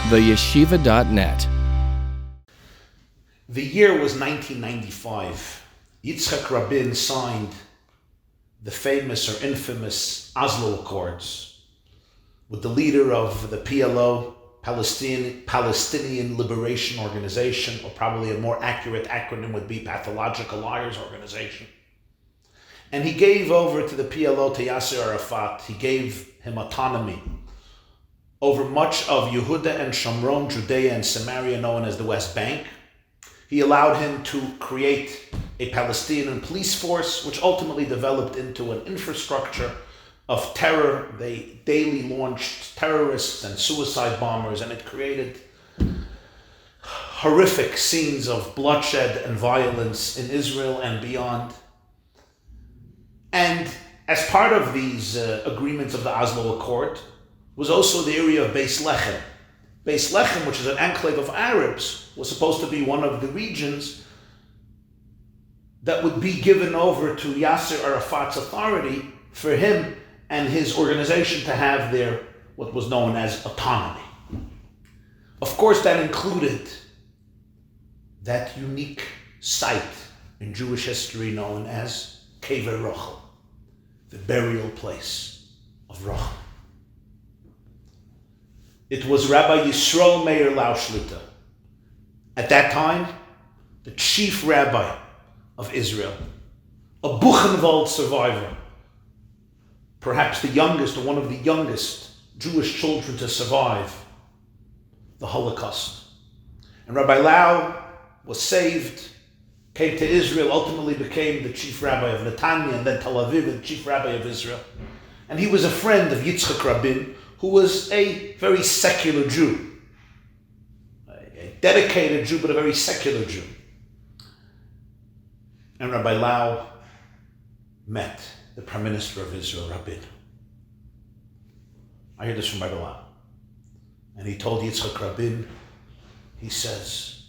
theyeshiva.net. The year was 1995. Yitzchak Rabin signed the famous or infamous Oslo Accords with the leader of the PLO, Palestinian Liberation Organization, or probably a more accurate acronym would be Pathological Liars Organization. And he gave over to the PLO, to Yasser Arafat, he gave him autonomy over much of Yehuda and Shomron, Judea and Samaria, known as the West Bank. He allowed him to create a Palestinian police force, which ultimately developed into an infrastructure of terror. They daily launched terrorists and suicide bombers, and it created horrific scenes of bloodshed and violence in Israel and beyond. And as part of these agreements of the Oslo Accord was also the area of Beis Lechem. Beis Lechem, which is an enclave of Arabs, was supposed to be one of the regions that would be given over to Yasser Arafat's authority for him and his organization to have their, what was known as autonomy. Of course, that included that unique site in Jewish history known as Kever Rochel, the burial place of Rochel. It was Rabbi Yisrael Meir Lau Shlita, at that time, the chief rabbi of Israel, a Buchenwald survivor, perhaps the youngest or one of the youngest Jewish children to survive the Holocaust. And Rabbi Lau was saved, came to Israel, ultimately became the chief rabbi of Netanya and then Tel Aviv, the chief rabbi of Israel. And he was a friend of Yitzchak Rabin, who was a very secular Jew, a dedicated Jew, but a very secular Jew. And Rabbi Lau met the Prime Minister of Israel, Rabin. I hear this from Rabbi Lau. And he told Yitzchak Rabin, he says,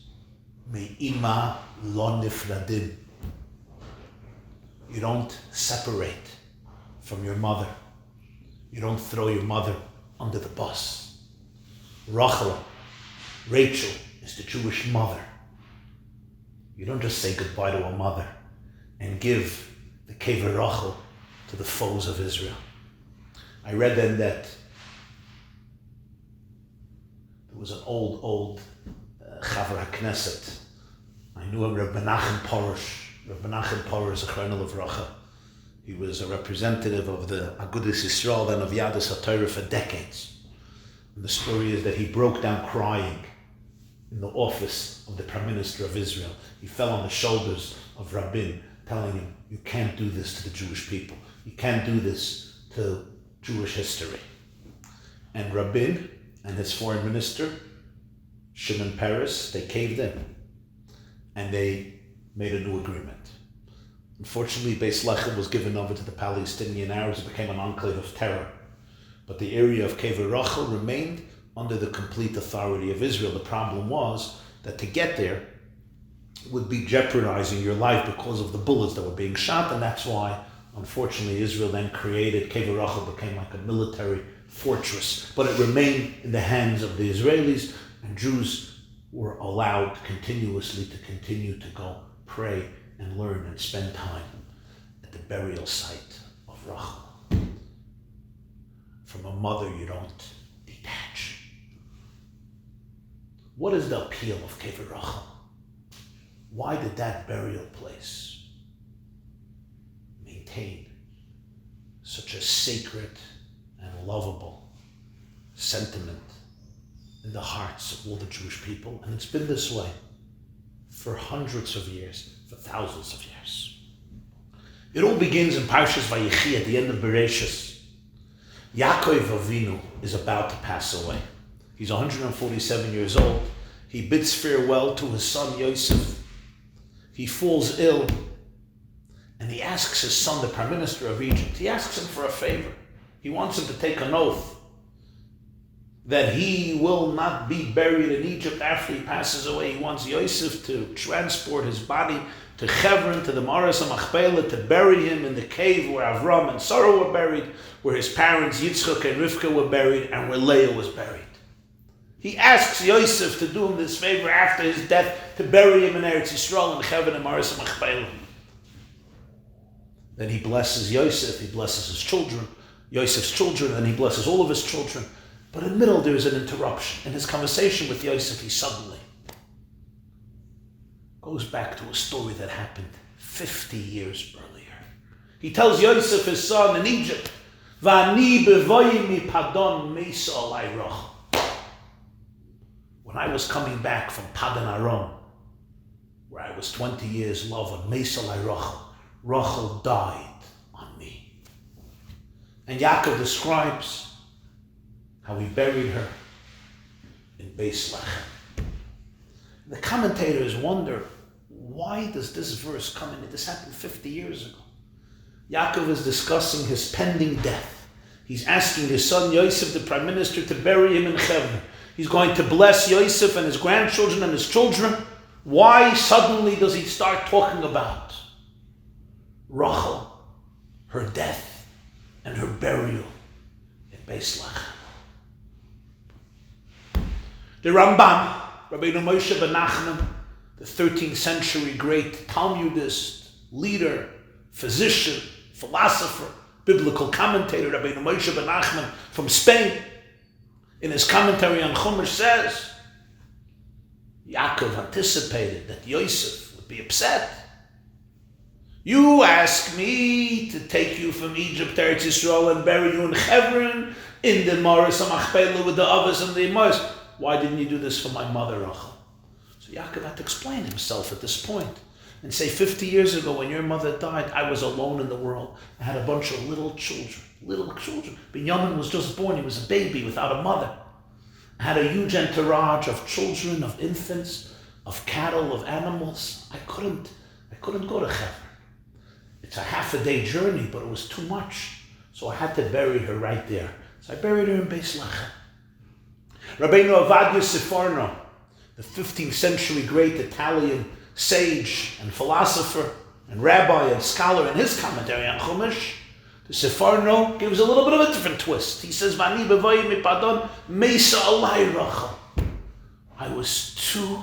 Me'ima lo nifradim. You don't separate from your mother. You don't throw your mother under the bus. Rochel, Rachel, is the Jewish mother. You don't just say goodbye to a mother and give the Kever Rochel to the foes of Israel. I read then that there was an old Chaver HaKnesset. I knew him, Rabbi Menachem Porush. Rabbi Menachem Porush is a Chronel of Rochel. He was a representative of the Agudas Yisrael and of Yadus HaTorah for decades. And the story is that he broke down crying in the office of the Prime Minister of Israel. He fell on the shoulders of Rabin, telling him, you can't do this to the Jewish people. You can't do this to Jewish history. And Rabin and his foreign minister, Shimon Peres, they caved in. And they made a new agreement. Unfortunately, Beis Lechem was given over to the Palestinian Arabs. It became an enclave of terror. But the area of Kever Rochel remained under the complete authority of Israel. The problem was that to get there would be jeopardizing your life because of the bullets that were being shot, and that's why, unfortunately, Israel then created, Kever Rochel became like a military fortress, but it remained in the hands of the Israelis, and Jews were allowed continuously to continue to go pray and learn and spend time at the burial site of Rochel. From a mother you don't detach. What is the appeal of Kever Rochel? Why did that burial place maintain such a sacred and lovable sentiment in the hearts of all the Jewish people? And it's been this way for hundreds of years, for thousands of years. It all begins in Parshas Vayechi at the end of Bereshis. Yaakov Avinu is about to pass away. He's 147 years old. He bids farewell to his son Yosef. He falls ill, and he asks his son, the Prime Minister of Egypt, he asks him for a favor. He wants him to take an oath that he will not be buried in Egypt after he passes away. He wants Yosef to transport his body to Cheshvan, to the Maras HaMachpelah, to bury him in the cave where Avram and Sarah were buried, where his parents Yitzchak and Rivka were buried, and where Leah was buried. He asks Yosef to do him this favor after his death, to bury him in Eretz Yisrael in Cheshvan and Maris Machpelah. Then he blesses Yosef, he blesses his children, Yosef's children, and he blesses all of his children. But in the middle there is an interruption. In his conversation with Yosef, he suddenly goes back to a story that happened 50 years earlier. He tells Yosef, his son, in Egypt, V'ani bevoyi mi padon meisa alai Rochel. When I was coming back from Padan Aram, where I was 20 years love on meisa alai Rochel, Rochel died on me. And Yaakov describes how he buried her in Beis Lechem. The commentators wonder, why does this verse come in? This happened 50 years ago. Yaakov is discussing his pending death. He's asking his son Yosef, the prime minister, to bury him in Cheshvan. He's going to bless Yosef and his grandchildren and his children. Why suddenly does he start talking about Rochel, her death, and her burial in Beis Lechem? The Ramban, Rabbi Moshe ben Nachman, the 13th century great Talmudist, leader, physician, philosopher, biblical commentator, Rabbi Moshe ben Nachman from Spain, in his commentary on Chumash says, Yaakov anticipated that Yosef would be upset. You ask me to take you from Egypt to Eretz Yisrael and bury you in Hebron, in the Maris Machpelah with the Avos and the Imos. Why didn't you do this for my mother, Rochel? So Yaakov had to explain himself at this point and say, 50 years ago when your mother died, I was alone in the world. I had a bunch of little children. Binyamin was just born. He was a baby without a mother. I had a huge entourage of children, of infants, of cattle, of animals. I couldn't go to Kever. It's a half a day journey, but it was too much. So I had to bury her right there. So I buried her in Beis Lechem. Rabbeinu Avadia Seforno, the 15th century great Italian sage and philosopher and rabbi and scholar, in his commentary on Chumash, the Seforno gives a little bit of a different twist. He says, Vani bevoyi mi padon meisa alai Rochel. I was too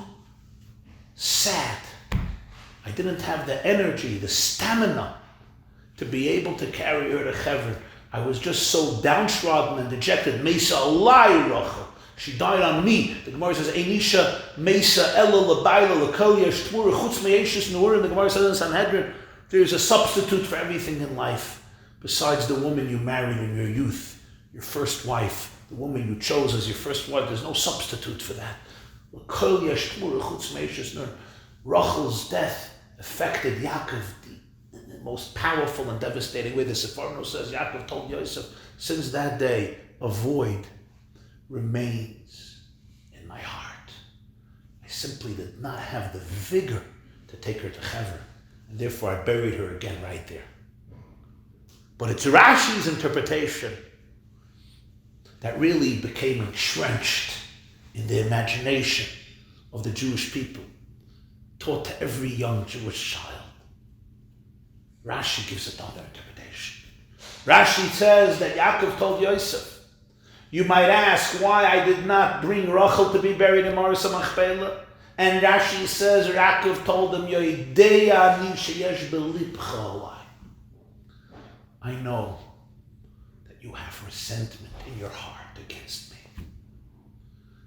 sad. I didn't have the energy, the stamina to be able to carry her to Kever. I was just so downtrodden and dejected. Meisa alai Rochel. She died on me. The Gemara says, Einisha Mesa Ella Labaila Lakolia Shtvura Chutz Meishis Nur. The Gemara says in Sanhedrin, there's a substitute for everything in life. Besides the woman you married in your youth, your first wife, the woman you chose as your first wife, there's no substitute for that. Lakolia Shtvura Chutz Meishis Nur. Rochel's death affected Yaakov in the most powerful and devastating way. The Seforno says, Yaakov told Yosef, since that day, a void remains in my heart. I simply did not have the vigor to take her to Kever, and therefore I buried her again right there. But it's Rashi's interpretation that really became entrenched in the imagination of the Jewish people, taught to every young Jewish child. Rashi gives another interpretation. Rashi says that Yaakov told Yosef, you might ask why I did not bring Rochel to be buried in Maris Machpelah. And Rashi says, Yaakov told him, I know that you have resentment in your heart against me.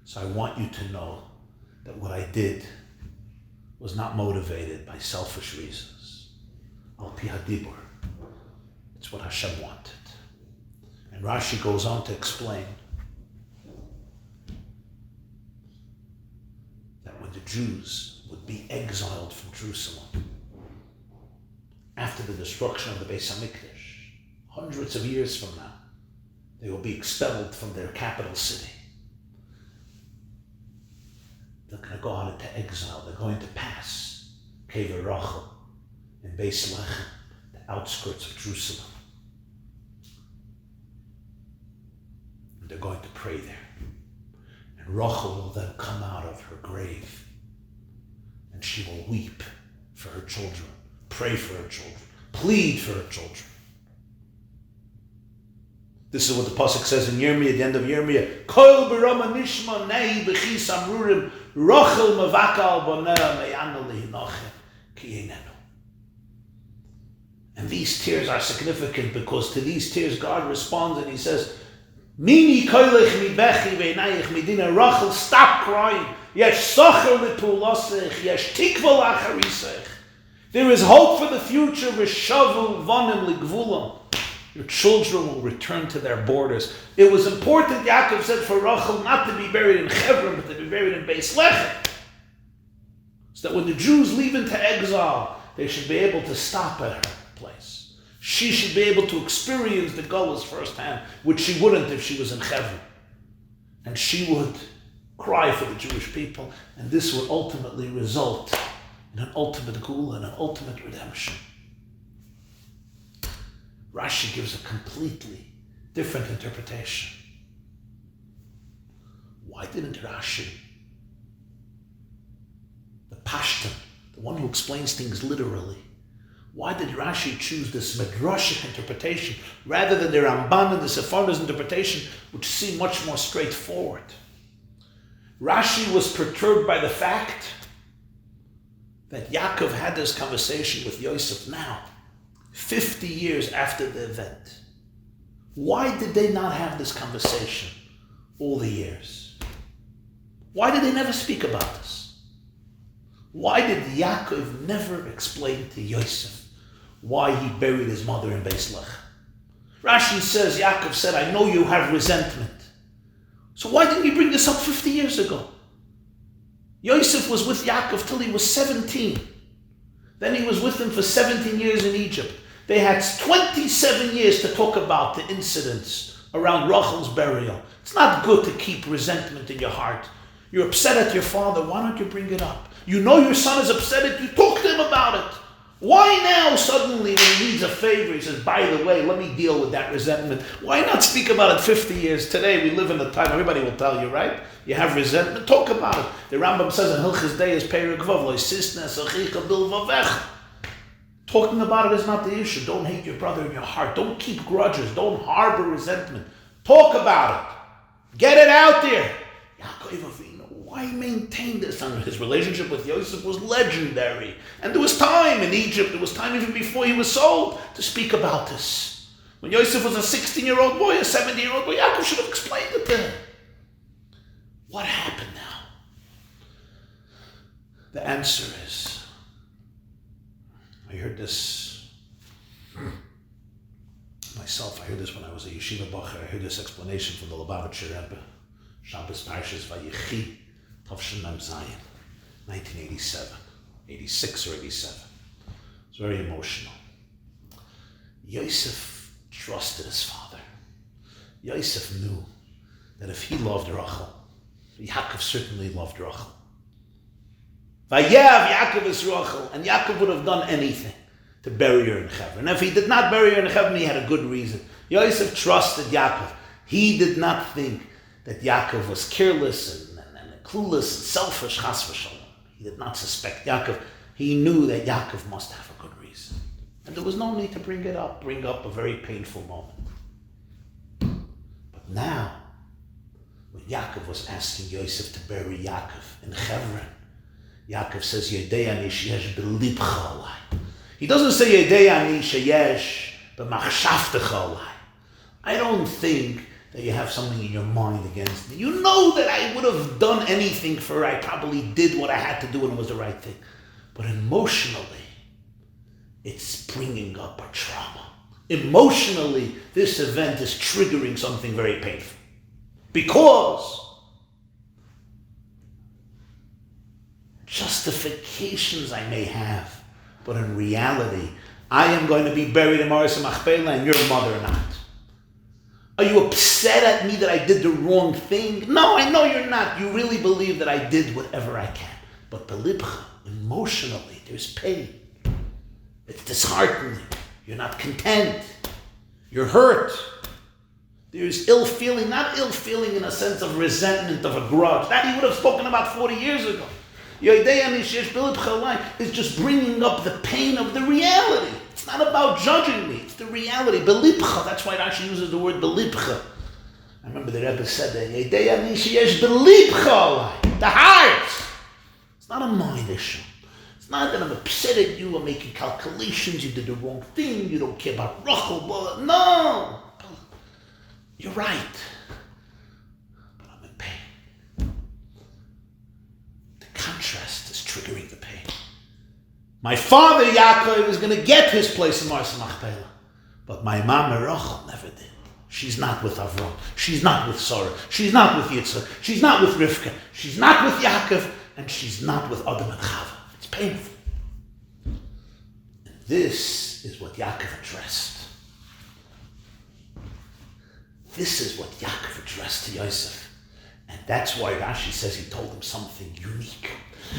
So I want you to know that what I did was not motivated by selfish reasons. Al pi hadibur. It's what Hashem wanted. And Rashi goes on to explain that when the Jews would be exiled from Jerusalem after the destruction of the Beis HaMikdash, hundreds of years from now, they will be expelled from their capital city. They're going to go out into exile. They're going to pass Kever Rochel in Beis Lechem, the outskirts of Jerusalem. They're going to pray there. And Rochel will then come out of her grave and she will weep for her children, pray for her children, plead for her children. This is what the pasuk says in Yirmiyah, at the end of Yirmiyah. Kol b'rama nishma nei b'chis amrurim Rochel mevakal boneh meyana lehinoche ki einenu. And these tears are significant because to these tears God responds and He says, Mini koilech mi bechi ve'nayich medina Rochel, stop crying. Yesh socher lepulasech, yesh tikva lacharisech. There is hope for the future. V'shavu vanim ligvulam. Your children will return to their borders. It was important, Yaakov said, for Rochel not to be buried in Kever, but to be buried in Beis Lechem. So that when the Jews leave into exile, they should be able to stop at her place. She should be able to experience the Gullus firsthand, which she wouldn't if she was in Kever. And she would cry for the Jewish people, and this would ultimately result in an ultimate Gula and an ultimate redemption. Rashi gives a completely different interpretation. Why didn't Rashi, the Pashtan, the one who explains things literally, why did Rashi choose this Midrashic interpretation rather than the Ramban and the Sephardi's interpretation, which seem much more straightforward? Rashi was perturbed by the fact that Yaakov had this conversation with Yosef now, 50 years after the event. Why did they not have this conversation all the years? Why did they never speak about this? Why did Yaakov never explain to Yosef why he buried his mother in Beis Lechem? Rashi says, Yaakov said, I know you have resentment. So why didn't you bring this up 50 years ago? Yosef was with Yaakov till he was 17. Then he was with him for 17 years in Egypt. They had 27 years to talk about the incidents around Rochel's burial. It's not good to keep resentment in your heart. You're upset at your father. Why don't you bring it up? You know your son is upset at you. Talk to him about it. Why now suddenly when he needs a favor, he says, by the way, let me deal with that resentment. Why not speak about it 50 years? Today we live in a time, everybody will tell you, right? You have resentment, talk about it. The Rambam says in Hilchos Deis Perek Vav, Lo sisna sachicha bilvavech. Talking about it is not the issue. Don't hate your brother in your heart. Don't keep grudges. Don't harbor resentment. Talk about it. Get it out there. Yaakov Avinu, why maintain this? And his relationship with Yosef was legendary. And there was time in Egypt, there was time even before he was sold to speak about this. When Yosef was a 16-year-old boy, a 17-year-old boy, Yaakov should have explained it to him. What happened now? The answer is, I heard this myself. I heard this when I was a yeshiva bacher. I heard this explanation from the Lubavitcher Rebbe, Shabbos Parshas Vayechi, Tavshin Mem Zayin, 1987, 86 or 87. It's very emotional. Yosef trusted his father. Yosef knew that if he loved Rochel, Yaakov certainly loved Rochel. Vayev Yaakov is Rochel, and Yaakov would have done anything to bury her in Kever. And if he did not bury her in Kever, he had a good reason. Yosef trusted Yaakov. He did not think that Yaakov was careless and clueless and selfish, chas v'shalom. He did not suspect Yaakov. He knew that Yaakov must have a good reason. And there was no need to bring up a very painful moment. But now, when Yaakov was asking Yosef to bury Yaakov in Chevron, Yaakov says, Yedei ani sheyesh b'libcha alai. He doesn't say Yedei ani sheyesh b'machshavtecha alai. I don't think that you have something in your mind against me. You know that I would have done anything for her. I probably did what I had to do and it was the right thing. But emotionally, it's bringing up a trauma. Emotionally, this event is triggering something very painful. Because justifications I may have, but in reality, I am going to be buried in Maris Machpelah and your mother not. Are you upset at me that I did the wrong thing? No, I know you're not. You really believe that I did whatever I can. But belibcha, emotionally, there's pain. It's disheartening. You're not content. You're hurt. There's ill feeling, not ill feeling in a sense of resentment, of a grudge. That he would have spoken about 40 years ago. Is just bringing up the pain of the reality. It's not about judging me. It's the reality. Belibcha. That's why Rashi uses the word belibcha. I remember the Rebbe said that. The heart. It's not a mind issue. It's not that I'm upset at you. I'm making calculations. You did the wrong thing. You don't care about Rochel. No. You're right. But I'm in pain. The contrast is triggering the pain. My father Yaakov is going to get his place in Mars Machpelah. But my Mamme Rochel never did. She's not with Avram. She's not with Sarah. She's not with Yitzchak. She's not with Rivka. She's not with Yaakov. And she's not with Adam and Chava. It's painful. And this is what Yaakov addressed. This is what Yaakov addressed to Yosef. And that's why Rashi says he told him something unique.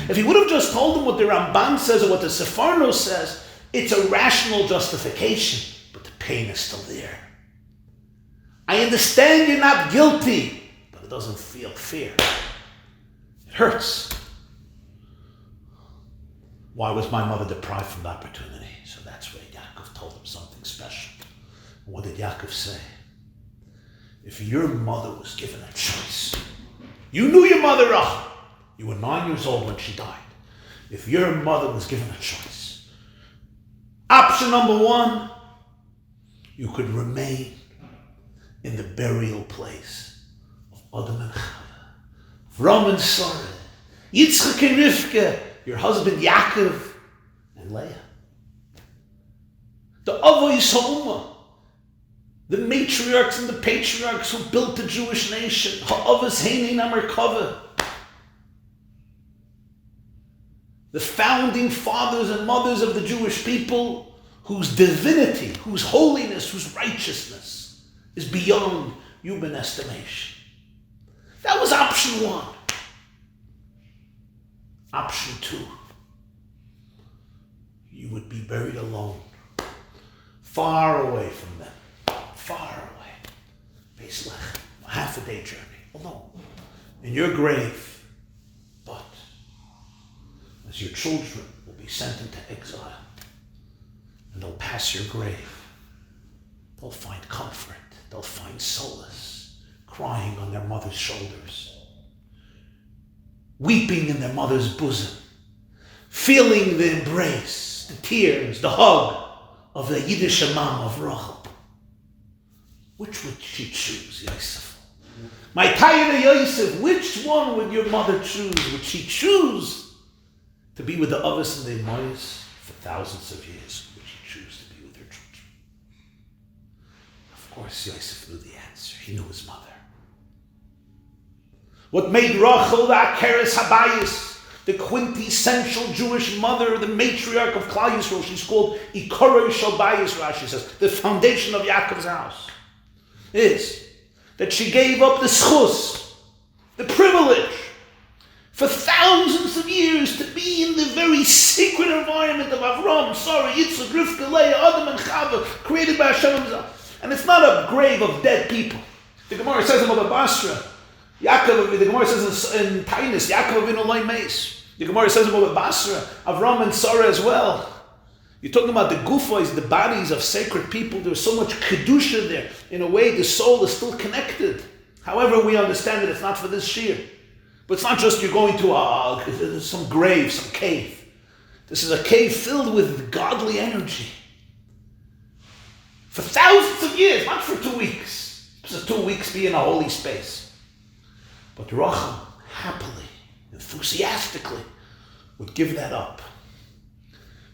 If he would have just told him what the Ramban says or what the Sefarno says, it's a rational justification. But the pain is still there. I understand you're not guilty, but it doesn't feel fair. It hurts. Why was my mother deprived from the opportunity? So that's where Yaakov told him something special. What did Yaakov say? If your mother was given a choice, you knew your mother, Rochel. You were 9 years old when she died. If your mother was given a choice, option number one, you could remain in the burial place of Adam and Chava, Avram and Sarah, Yitzchak and Rivka, your husband Yaakov and Leah. The Avos HaUmah, the matriarchs and the patriarchs who built the Jewish nation, Ha'avos Heinin Amerkava, the founding fathers and mothers of the Jewish people, whose divinity, whose holiness, whose righteousness is beyond human estimation. That was option one. Option two, you would be buried alone, far away from them, far away. Beis Lechem, a half a day journey, alone, in your grave. But as your children will be sent into exile, and they'll pass your grave, they'll find comfort. They'll find solace, crying on their mother's shoulders, weeping in their mother's bosom, feeling the embrace, the tears, the hug of the Yiddishe Mamme of Rochel. Which would she choose, Yosef? My Tayra Yosef, which one would your mother choose? Would she choose to be with the Avos and the Imayos for thousands of years? Would she choose to be with her children? Of course, Yosef knew the answer. He knew his mother. What made Rochel the Akeres Habayis, the quintessential Jewish mother, the matriarch of Klal Yisrael, she's called Ikorei Shalbayis, Rashi says, the foundation of Yaakov's house, is that she gave up the schus, the privilege, for thousands of years to be in the very sacred environment of Avram, Sarah, Yitzchak, Rivka, Leah, Adam and Chava, created by Hashem himself. And it's not a grave of dead people. The Gemara says in Baba Basra, Yaakov, the Gemara says in Tainus, Yaakov Avinu Loi Meis. The Gemara says in Baba Basra, Avram and Sarah as well. You're talking about the gufos, the bodies of sacred people. There's so much kedusha there. In a way, the soul is still connected. However, we understand that it's not for this shir. But it's not just you're going to some grave, some cave. This is a cave filled with godly energy. For thousands of years, not for 2 weeks. So 2 weeks be in a holy space. But Rochel happily, enthusiastically, would give that up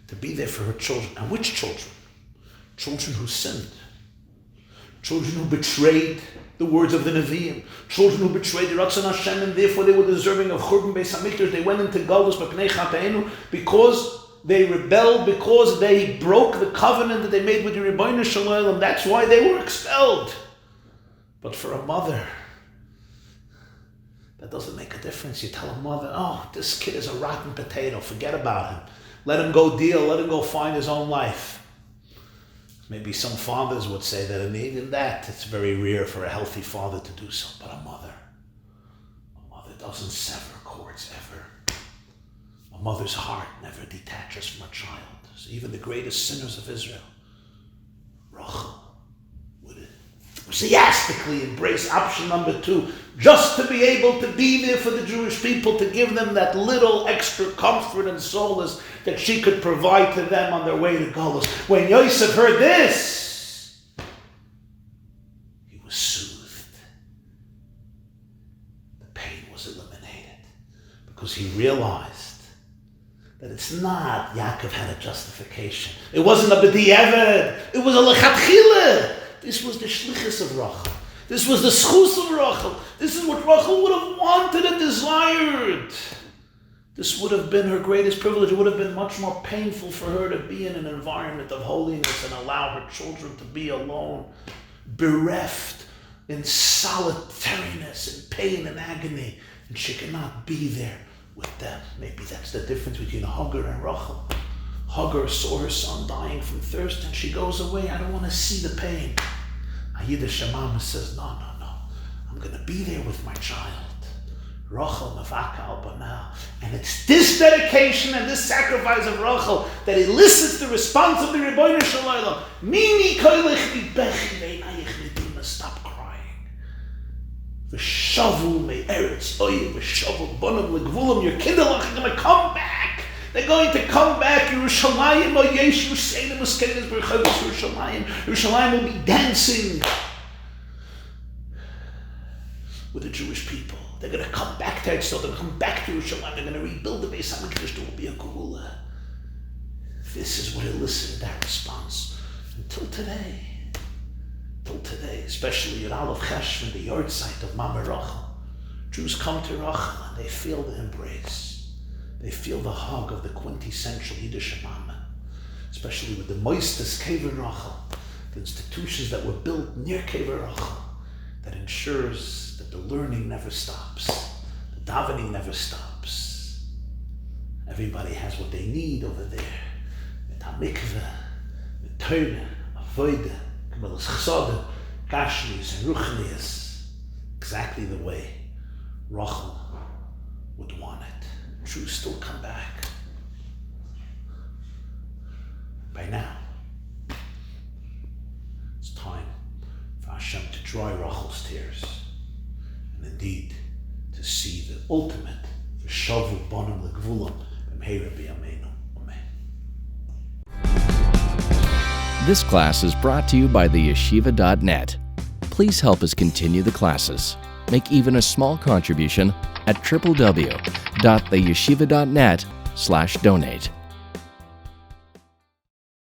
to be there for her children. And which children? Children who sinned. Children who betrayed the words of the Nevi'im. Children who betrayed the Ratzon Hashem, and therefore they were deserving of Churban Beis HaMikdash. They went into Galus B'Pnei Chata'enu because they rebelled, because they broke the covenant that they made with the Rebbeinu Shalom. That's why they were expelled. But for a mother, that doesn't make a difference. You tell a mother, oh, this kid is a rotten potato. Forget about him. Let him go deal. Let him go find his own life. Maybe some fathers would say that, and even that, it's very rare for a healthy father to do so. But a mother doesn't sever cords ever. A mother's heart never detaches from a child. So even the greatest sinners of Israel, Rochel would enthusiastically embrace option number 2, just to be able to be there for the Jewish people, to give them that little extra comfort and solace that she could provide to them on their way to Golus. When Yosef heard this, he was soothed. The pain was eliminated because he realized that it's not Yaakov had a justification. It wasn't a b'di'evad. It was a lechatchila. This was the shlichus of Rochel. This was the schus of Rochel. This is what Rochel would have wanted and desired. This would have been her greatest privilege. It would have been much more painful for her to be in an environment of holiness and allow her children to be alone, bereft, in solitariness, in pain and agony, and she cannot be there with them. Maybe that's the difference between Hagar and Rochel. Hagar saw her son dying from thirst and she goes away. I don't want to see the pain. Yiddishe Mamme says, no. I'm going to be there with my child. Rochel mavaka al banah. And it's this dedication and this sacrifice of Rochel that elicits the response of the Rebbeinu Shalom. Mini koilech libechi veinayich medina. Stop crying. V'shavu me'eretz oy v'shavu bonam legvulam. Your kinderlach are going to come back. They're going to come back. Yerushalayim o yeshu seinem uskenes berchavos Yerushalayim. Yerushalayim will be dancing with the Jewish people. They're going to come back to Israel. They're going to come back to Yerushalayim. They're going to rebuild the Beis HaMikdash. There will be a Geula. This is what elicited that response until today. Especially at Aleph Cheshvan, the yard site of Mamme Rochel. Jews come to Rochel and they feel the embrace. They feel the hug of the quintessential Yiddishe Mamme, especially with the Mosdos Kever Rochel, the institutions that were built near Kever Rochel, that ensures that the learning never stops, the davening never stops. Everybody has what they need over there. With mikveh, with Torah, avodah, kabbalas chesed, gashmis and ruchnias, exactly the way Rochel would want it. Jews still come back. By now, it's time for Hashem to dry Rachel's tears, and indeed to see the ultimate v'shavu bonam legvulam b'mheira b'yameinu. Amen. This class is brought to you by the yeshiva.net. Please help us continue the classes. Make even a small contribution at www.theyeshiva.net/donate.